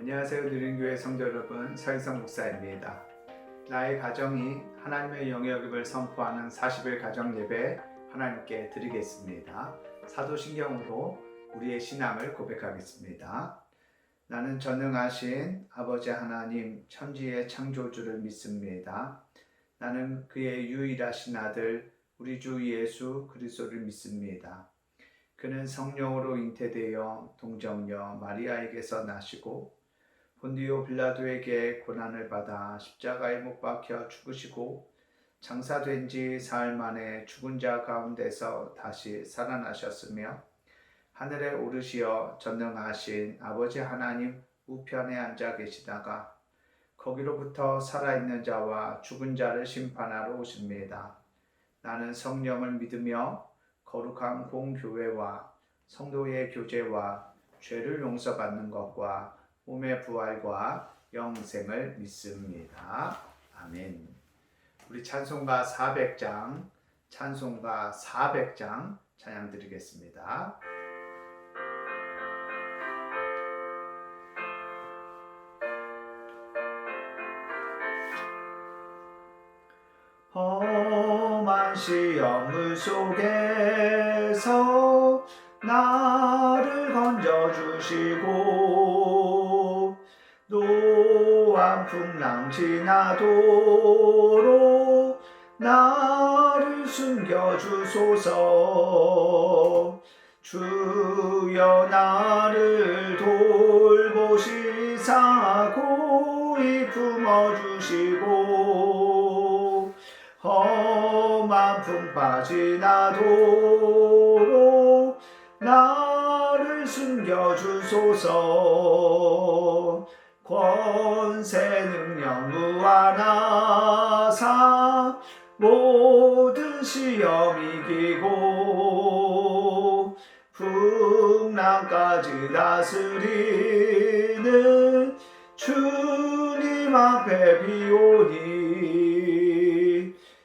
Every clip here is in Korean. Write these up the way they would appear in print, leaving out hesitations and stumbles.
안녕하세요. 누린교회 성도 여러분, 서희성 목사입니다. 나의 가정이 하나님의 영역을 선포하는 40일 가정 예배 하나님께 드리겠습니다. 사도신경으로 우리의 신앙을 고백하겠습니다. 나는 전능하신 아버지 하나님 천지의 창조주를 믿습니다. 나는 그의 유일하신 아들 우리 주 예수 그리스도를 믿습니다. 그는 성령으로 잉태되어 동정녀 마리아에게서 나시고 본디오 빌라도에게 고난을 받아 십자가에 못 박혀 죽으시고 장사된 지 사흘 만에 죽은 자 가운데서 다시 살아나셨으며 하늘에 오르시어 전능하신 아버지 하나님 우편에 앉아 계시다가 거기로부터 살아있는 자와 죽은 자를 심판하러 오십니다. 나는 성령을 믿으며 거룩한 공교회와 성도의 교제와 죄를 용서받는 것과 몸의 부활과 영생을 믿습니다. 아멘. 우리 찬송가 400장 찬양 드리겠습니다. 험한 시험을 속에서 나를 건져주시고 노한 풍랑 지나도록 나를 숨겨주소서. 주여 나를 돌보시사 고이 품어주시고 험한 풍파 지나도록 나를 숨겨주소서. 권세 능력 무한하사 모든 시험 이기고 풍랑까지 다스리는 주님 앞에 비오니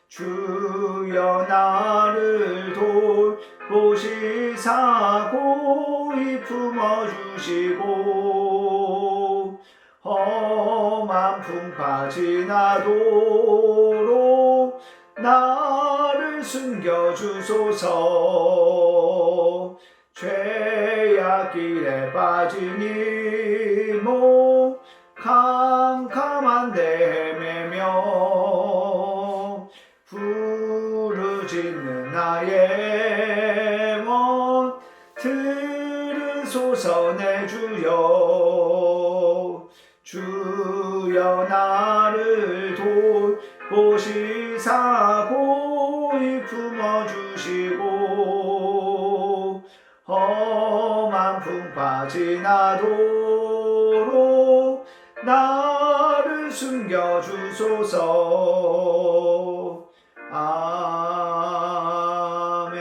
주여 나를 돌보시사 고이 품어주시고 험한 풍파 지나도록 나를 숨겨주소서. 죄악 길에 빠진 이몸 캄캄한 데 헤매며 부르짖는 나의 영혼 들으소서. 내 주여 주여 나를 돌보시사 고이 품어주시고 험한 풍파 지나도록 나를 숨겨주소서. 아멘.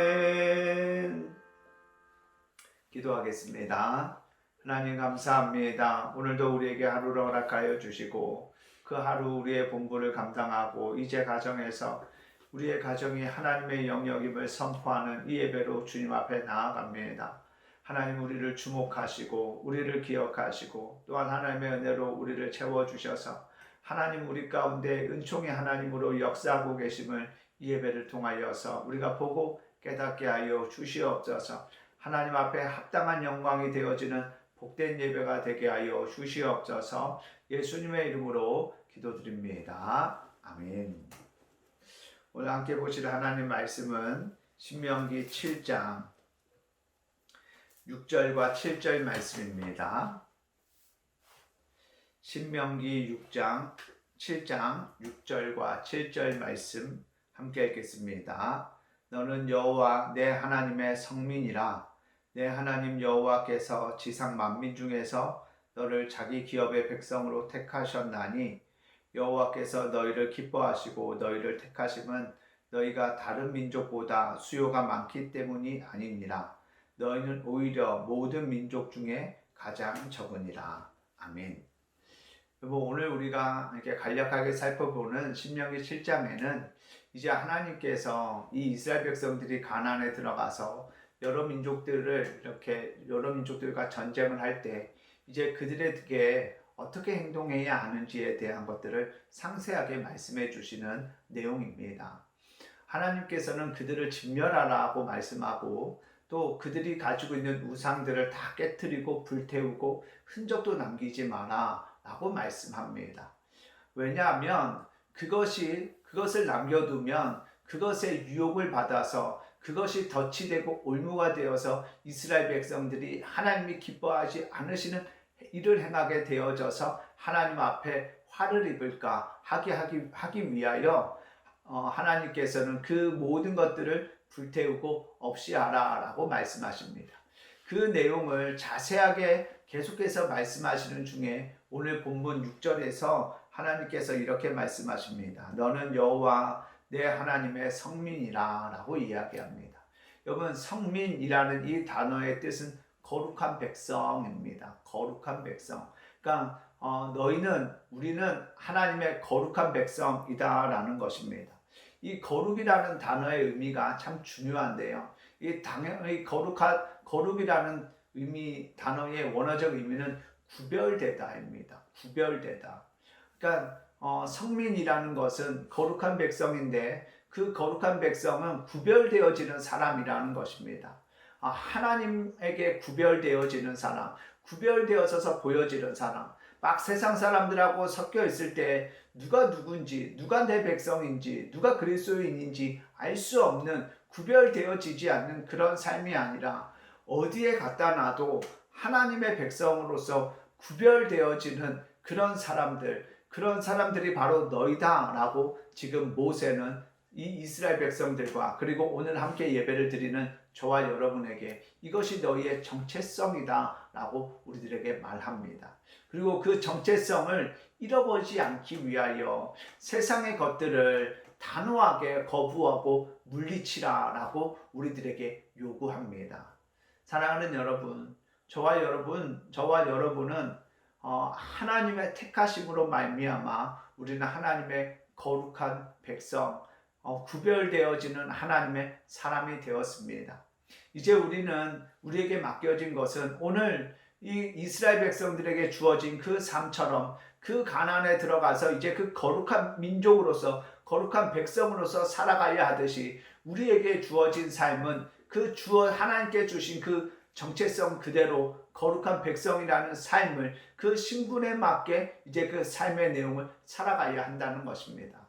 기도하겠습니다. 하나님 감사합니다. 오늘도 우리에게 하루를 허락하여 주시고 그 하루 우리의 본분을 감당하고 이제 가정에서 우리의 가정이 하나님의 영역임을 선포하는 이 예배로 주님 앞에 나아갑니다. 하나님 우리를 주목하시고 우리를 기억하시고 또한 하나님의 은혜로 우리를 채워주셔서 하나님 우리 가운데 은총의 하나님으로 역사하고 계심을 이 예배를 통하여서 우리가 보고 깨닫게 하여 주시옵소서. 하나님 앞에 합당한 영광이 되어지는 복된 예배가 되게 하여 주시옵소서. 예수님의 이름으로 기도드립니다. 아멘. 오늘 함께 보실 하나님 말씀은 신명기 7장 6절과 7절 말씀입니다. 신명기 7장 6절과 7절 말씀 함께 읽겠습니다. 너는 여호와 내 하나님의 성민이라. 내 하나님 여호와께서 지상 만민 중에서 너를 자기 기업의 백성으로 택하셨나니 여호와께서 너희를 기뻐하시고 너희를 택하심은 너희가 다른 민족보다 수요가 많기 때문이 아니니라. 너희는 오히려 모든 민족 중에 가장 적으니라. 아멘. 오늘 우리가 이렇게 간략하게 살펴보는 신명기 7장에는 이제 하나님께서 이 이스라엘 백성들이 가나안에 들어가서 여러 민족들과 전쟁을 할 때 이제 그들에게 어떻게 행동해야 하는지에 대한 것들을 상세하게 말씀해 주시는 내용입니다. 하나님께서는 그들을 진멸하라고 말씀하고 또 그들이 가지고 있는 우상들을 다 깨뜨리고 불태우고 흔적도 남기지 마라 라고 말씀합니다. 왜냐하면 그것을 남겨두면 그것의 유혹을 받아서 그것이 덫이 되고 올무가 되어서 이스라엘 백성들이 하나님이 기뻐하지 않으시는 일을 행하게 되어져서 하나님 앞에 화를 입을까 하기 위하여 하나님께서는 그 모든 것들을 불태우고 없이 하라 라고 말씀하십니다. 그 내용을 자세하게 계속해서 말씀하시는 중에 오늘 본문 6절에서 하나님께서 이렇게 말씀하십니다. 너는 여호와 내 하나님의 성민이라 라고 이야기합니다. 여러분, 성민이라는 이 단어의 뜻은 거룩한 백성입니다. 거룩한 백성. 그러니까 우리는 하나님의 거룩한 백성이다 라는 것입니다. 이 거룩이라는 단어의 의미가 참 중요한데요. 이 거룩이라는 단어의 원어적 의미는 구별되다입니다. 구별되다. 그러니까 성민이라는 것은 거룩한 백성인데 그 거룩한 백성은 구별되어지는 사람이라는 것입니다. 하나님에게 구별되어지는 사람, 구별되어져서 보여지는 사람. 막 세상 사람들하고 섞여 있을 때 누가 누군지, 누가 내 백성인지, 누가 그리스도인인지 알 수 없는, 구별되어지지 않는 그런 삶이 아니라 어디에 갖다 놔도 하나님의 백성으로서 구별되어지는 그런 사람들이 바로 너희다 라고 지금 모세는 이 이스라엘 백성들과 그리고 오늘 함께 예배를 드리는 저와 여러분에게 이것이 너희의 정체성이다 라고 우리들에게 말합니다. 그리고 그 정체성을 잃어버리지 않기 위하여 세상의 것들을 단호하게 거부하고 물리치라 라고 우리들에게 요구합니다. 사랑하는 여러분, 저와 여러분은 하나님의 택하심으로 말미암아 우리는 하나님의 거룩한 백성, 구별되어지는 하나님의 사람이 되었습니다. 이제 우리에게 맡겨진 것은 오늘 이 이스라엘 백성들에게 주어진 그 삶처럼 그 가나안에 들어가서 이제 그 거룩한 민족으로서 거룩한 백성으로서 살아가야 하듯이 우리에게 주어진 삶은 하나님께 주신 그 정체성 그대로 거룩한 백성이라는 삶을 그 신분에 맞게 이제 그 삶의 내용을 살아가야 한다는 것입니다.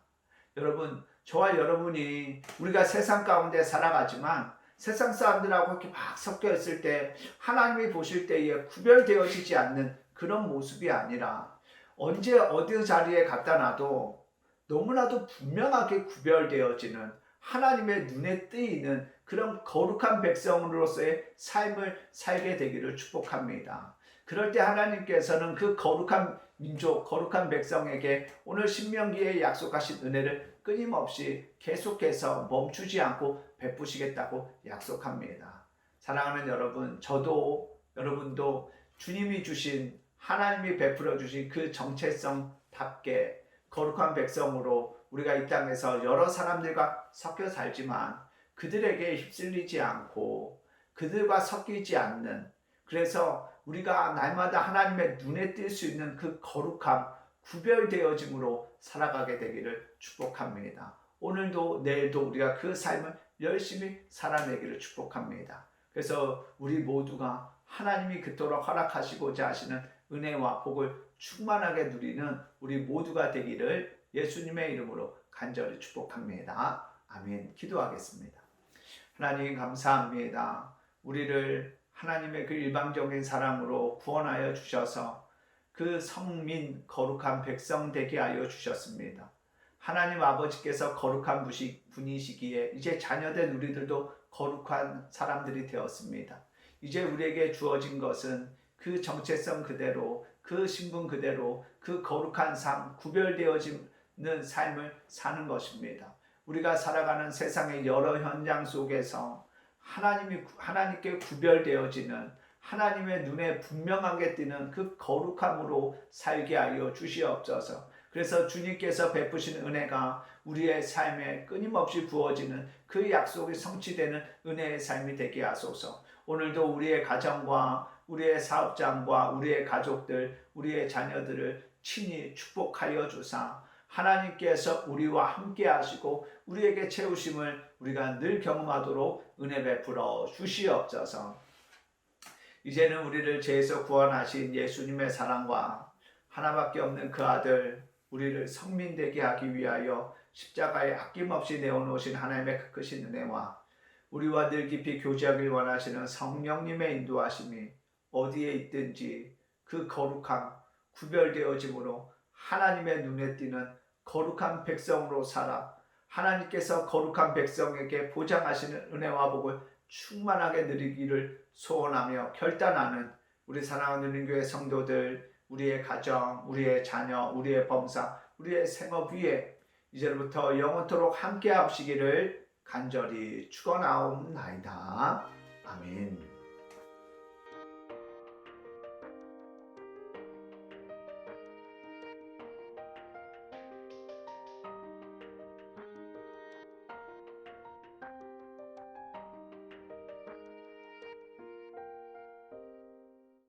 여러분, 저와 여러분이 우리가 세상 가운데 살아가지만 세상 사람들하고 이렇게 막 섞여 있을 때 하나님이 보실 때에 구별되어지지 않는 그런 모습이 아니라 언제 어디 자리에 갖다 놔도 너무나도 분명하게 구별되어지는 하나님의 눈에 띄는 그런 거룩한 백성으로서의 삶을 살게 되기를 축복합니다. 그럴 때 하나님께서는 그 거룩한 민족, 거룩한 백성에게 오늘 신명기에 약속하신 은혜를 끊임없이 계속해서 멈추지 않고 베푸시겠다고 약속합니다. 사랑하는 여러분, 여러분도 주님이 주신, 하나님이 베풀어 주신 그 정체성답게 거룩한 백성으로 우리가 이 땅에서 여러 사람들과 섞여 살지만 그들에게 휩쓸리지 않고 그들과 섞이지 않는, 그래서 우리가 날마다 하나님의 눈에 띌 수 있는 그 거룩함, 구별되어짐으로 살아가게 되기를 축복합니다. 오늘도 내일도 우리가 그 삶을 열심히 살아내기를 축복합니다. 그래서 우리 모두가 하나님이 그토록 허락하시고자 하시는 은혜와 복을 충만하게 누리는 우리 모두가 되기를 예수님의 이름으로 간절히 축복합니다. 아멘. 기도하겠습니다. 하나님 감사합니다. 우리를 하나님의 그 일방적인 사랑으로 구원하여 주셔서 그 성민 거룩한 백성 되게 하여 주셨습니다. 하나님 아버지께서 거룩한 분이시기에 이제 자녀된 우리들도 거룩한 사람들이 되었습니다. 이제 우리에게 주어진 것은 그 정체성 그대로, 그 신분 그대로, 그 거룩한 삶, 구별되어지는 삶을 사는 것입니다. 우리가 살아가는 세상의 여러 현장 속에서 하나님께 구별되어지는, 하나님의 눈에 분명하게 띄는 그 거룩함으로 살게 하여 주시옵소서. 그래서 주님께서 베푸신 은혜가 우리의 삶에 끊임없이 부어지는 그 약속이 성취되는 은혜의 삶이 되게 하소서. 오늘도 우리의 가정과 우리의 사업장과 우리의 가족들, 우리의 자녀들을 친히 축복하여 주사 하나님께서 우리와 함께 하시고 우리에게 채우심을 우리가 늘 경험하도록 은혜 베풀어 주시옵소서. 이제는 우리를 죄에서 구원하신 예수님의 사랑과 하나밖에 없는 그 아들 우리를 성민되게 하기 위하여 십자가에 아낌없이 내어놓으신 하나님의 그 크신 은혜와 우리와 늘 깊이 교제하길 원하시는 성령님의 인도하심이 어디에 있든지 그 거룩함 구별되어짐으로 하나님의 눈에 띄는 거룩한 백성으로 살아 하나님께서 거룩한 백성에게 보장하시는 은혜와 복을 충만하게 누리기를 소원하며 결단하는 우리 사랑하는 은교회 성도들, 우리의 가정, 우리의 자녀, 우리의 범사, 우리의 생업 위에 이제부터 영원토록 함께 하시기를 간절히 축원하옵나이다. 아멘.